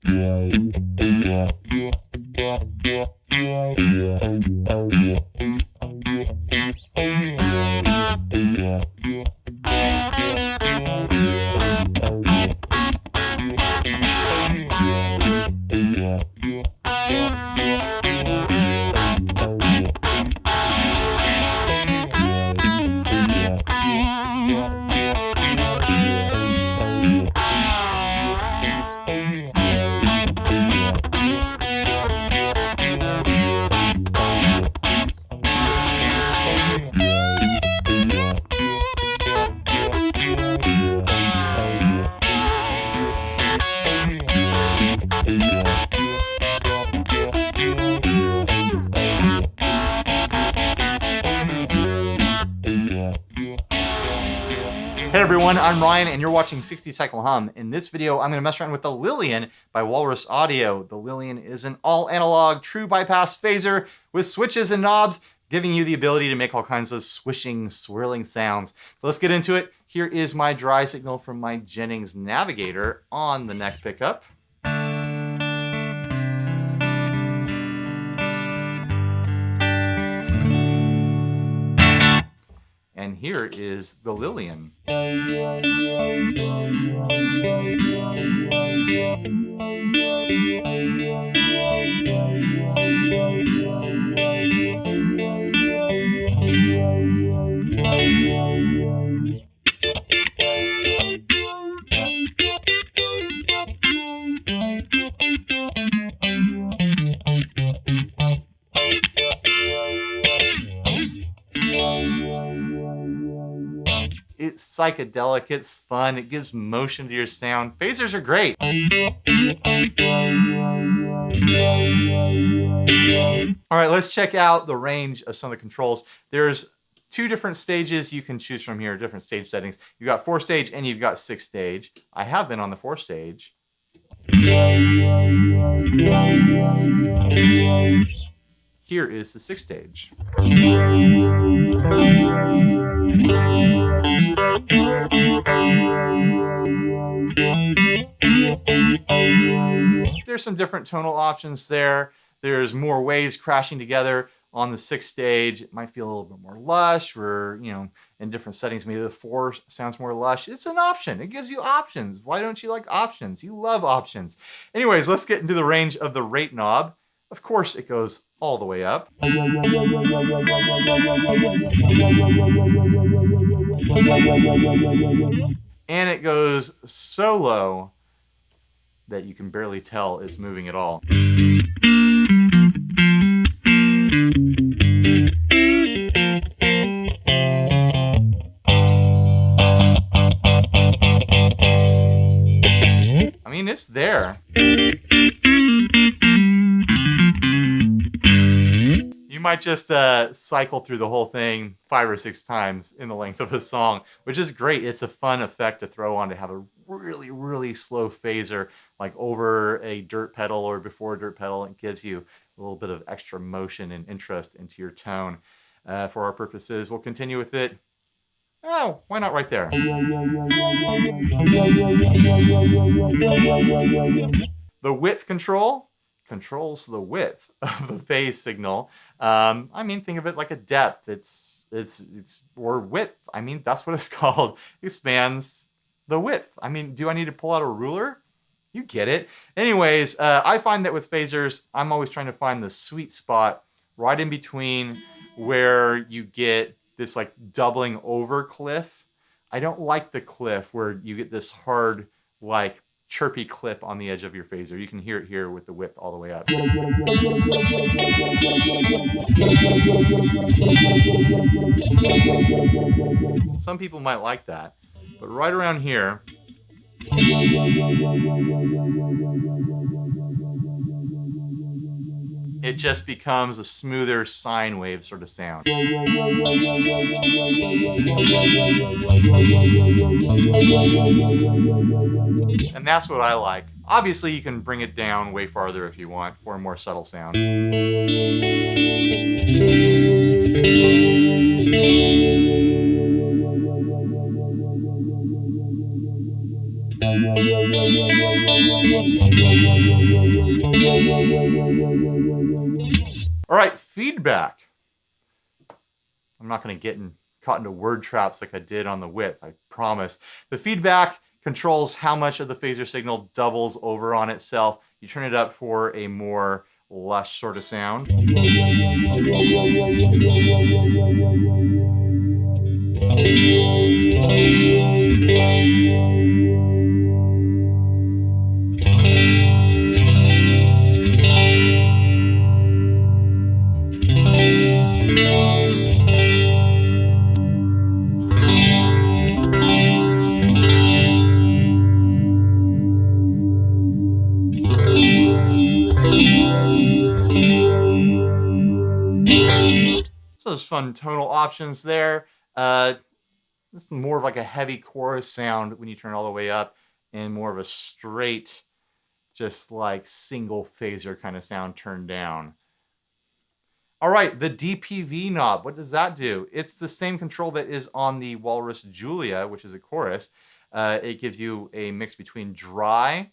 Hey everyone, I'm Ryan and you're watching 60 Cycle Hum. In this video, I'm going to mess around with the Lillian by Walrus Audio. The Lillian is an all-analog, true bypass phaser with switches and knobs, giving you the ability to make all kinds of swishing, swirling sounds. So let's get into it. Here is my dry signal from my Jennings Navigator on the neck pickup. And here is the Lillian. It's psychedelic, it's fun, it gives motion to your sound. Phasers are great. All right, let's check out the range of some of the controls. There's two different stages you can choose from here, different stage settings. You've got 4-stage and you've got 6-stage. I have been on the 4-stage. Here is the 6-stage. There's some different tonal options there. There's more waves crashing together on the 6-stage. It might feel a little bit more lush, or, you know, in different settings, maybe the 4 sounds more lush. It's an option. It gives you options. Why don't you like options? You love options. Anyways, let's get into the range of the rate knob. Of course, it goes all the way up. And it goes so low that you can barely tell it's moving at all. I mean, it's there. You might just cycle through the whole thing 5 or 6 times in the length of a song, which is great. It's a fun effect to throw on, to have a really, really slow phaser, like over a dirt pedal or before a dirt pedal. It gives you a little bit of extra motion and interest into your tone. For our purposes, we'll continue with it. Oh, why not right there? The width control controls the width of the phase signal. I mean, think of it like a depth. It's or width. I mean, that's what it's called. It expands the width. I mean, do I need to pull out a ruler? You get it. Anyways, I find that with phasers, I'm always trying to find the sweet spot right in between where you get this like doubling over cliff. I don't like the cliff where you get this hard, like, chirpy clip on the edge of your phaser. You can hear it here with the width all the way up. Some people might like that, but right around here, it just becomes a smoother sine wave sort of sound. And that's what I like. Obviously, you can bring it down way farther if you want for a more subtle sound. All right, feedback. I'm not going to get caught into word traps like I did on the width, I promise. The feedback controls how much of the phaser signal doubles over on itself. You turn it up for a more lush sort of sound. So there's fun tonal options there. It's more of like a heavy chorus sound when you turn it all the way up, and more of a straight, just like single phaser kind of sound turned down. All right, the DPV knob, what does that do? It's the same control that is on the Walrus Julia, which is a chorus. It gives you a mix between dry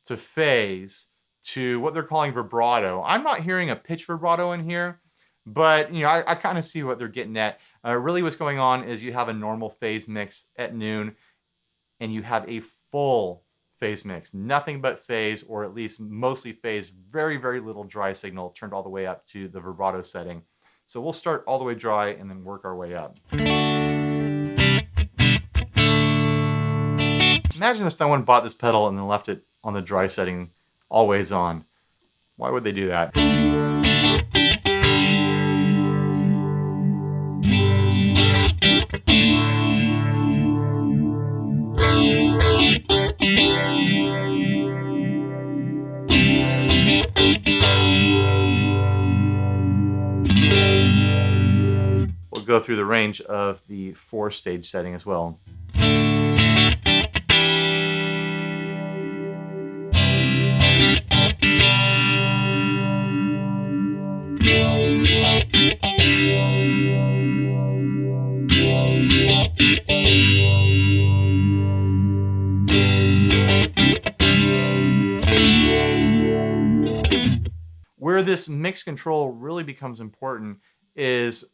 to phase to what they're calling vibrato. I'm not hearing a pitch vibrato in here, but you know, I kind of see what they're getting at. Really what's going on is you have a normal phase mix at noon, and you have a full phase mix, nothing but phase, or at least mostly phase, very, very little dry signal turned all the way up to the vibrato setting. So we'll start all the way dry and then work our way up. Imagine if someone bought this pedal and then left it on the dry setting, always on. Why would they do that? We'll go through the range of the 4-stage setting as well. Where this mix control really becomes important is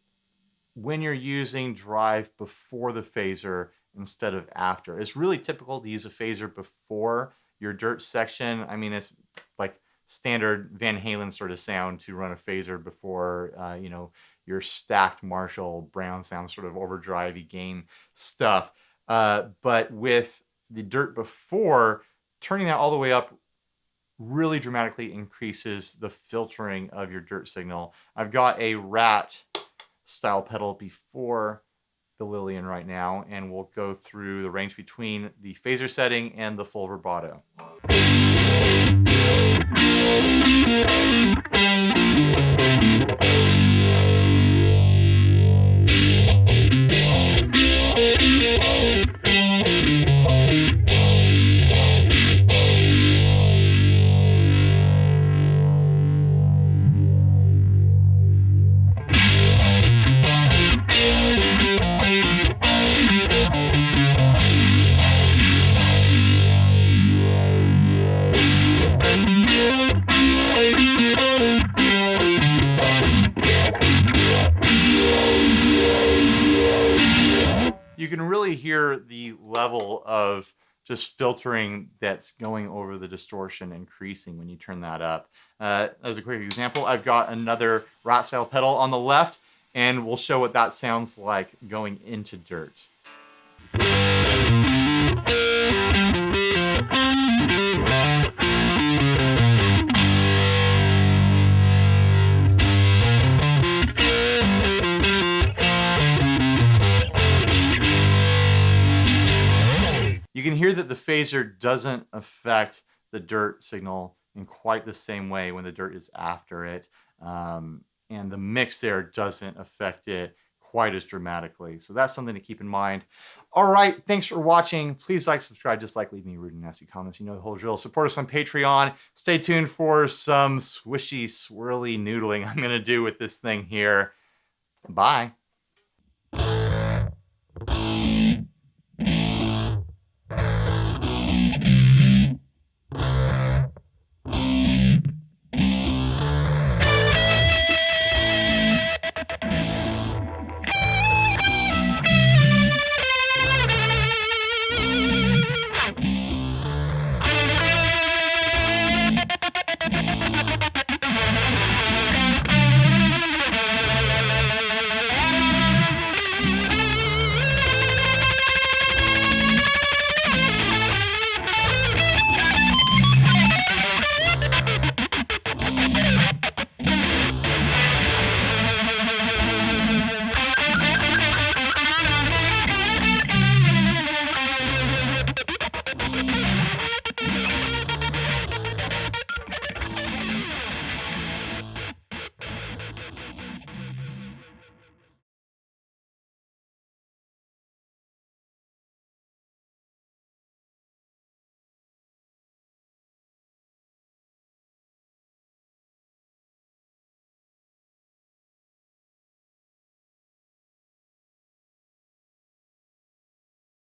when you're using drive before the phaser instead of after. It's really typical to use a phaser before your dirt section. I mean, it's like standard Van Halen sort of sound to run a phaser before, you know, your stacked Marshall Brown sound sort of overdrivey gain stuff. But with the dirt before, turning that all the way up really dramatically increases the filtering of your dirt signal. I've got a Rat style pedal before the Lillian right now, and we'll go through the range between the phaser setting and the full vibrato. You can really hear the level of just filtering that's going over the distortion increasing when you turn that up. As a quick example, I've got another Rat style pedal on the left, and we'll show what that sounds like going into dirt. You can hear that the phaser doesn't affect the dirt signal in quite the same way when the dirt is after it. And the mix there doesn't affect it quite as dramatically. So that's something to keep in mind. All right, thanks for watching. Please like, subscribe, dislike, leave me rude and nasty comments. You know the whole drill. Support us on Patreon. Stay tuned for some swishy, swirly noodling I'm going to do with this thing here. Bye.